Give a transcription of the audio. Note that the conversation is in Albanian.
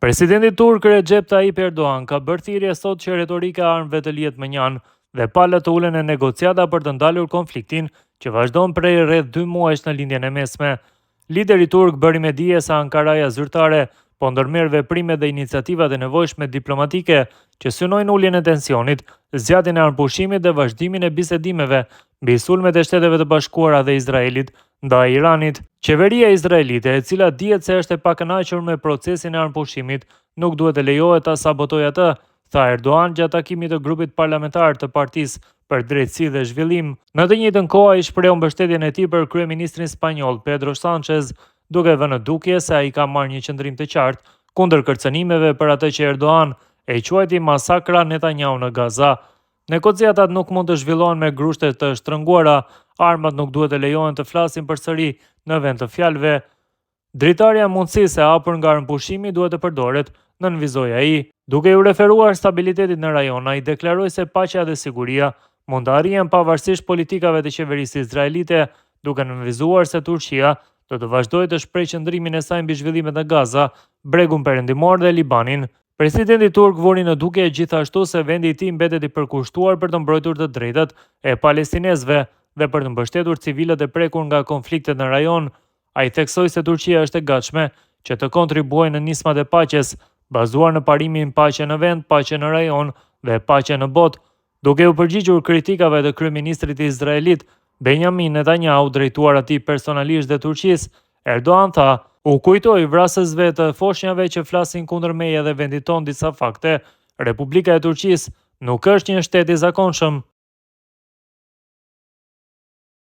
Presidenti turk Recep Tayyip Erdogan ka bërë thirrje sot që retorika e armëve të lihet më njanë dhe palët të ulen e negociata për të ndalur konfliktin që vazhdon prej rreth 2 muajsh në lindjen e mesme. Lideri turk bëri me dije se Ankaraja zyrtare po ndërmerr veprime dhe iniciativat e nevojshme diplomatike që synojnë uljen e tensionit, zgjatjen e armpushimit dhe vazhdimin e bisedimeve mbi sulmet e Shteteve të Bashkuara dhe Izraelit ndaj Iranit. Qeveria izraelite, e cila dihet se është e pakënaqur me procesin e armpushimit, nuk duhet të lejohet ta sabotojë atë, tha Erdogan gjatë takimit të grupit parlamentar të Partisë për Drejtësi dhe Zhvillim. Në të njëjtën kohë ai shpreu mbështetjen e tij për kryeministrin spanjoll Pedro Sánchez, duke vënë në dukje se ai ka marrë një qendrim të qartë kundër kërcënimeve për atë që Erdogan e quajti masakra Netanyahu në Gaza. Negociatat nuk mund të zhvillohen me grushte të shtrënguara, armat nuk duhet të lejohen të flasin përsëri në vend të fjalëve. Dritarja mundësisë e hapur nga armpushimi duhet të përdoret, nënvizoi ai. Duke u referuar stabilitetit në rajon, ai deklaroi se paqja dhe siguria mund të arrihen pavarësisht politikave të qeverisë izraelite, duke nënvizuar se Turqia do të vazhdojë të shprehë qëndrimin e saj mbi zhvillimet në Gaza, Bregun Perëndimor dhe Libanin. Presidenti turk vuri në dukje gjithashtu se vendi i tij mbetet i përkushtuar për të mbrojtur të drejtat e palestinezëve dhe për të mbështetur civilët e prekur nga konfliktet në rajon. Ai theksoi se Turqia është e gatshme që të kontribuojë në nismat e paqes, bazuar në parimin paqe në vend, paqe në rajon dhe paqe në botë. Duke u përgjigjur kritikave të kryeministrit izraelit Benjamin Netanyahu drejtuar atij personalisht dhe Turqisë, Erdogan tha: "U kujtoi vrasësve të foshnjave që flasin kundër meje dhe vendit ton disa fakte. Republika e Turqisë nuk është një shtet i zakonshëm."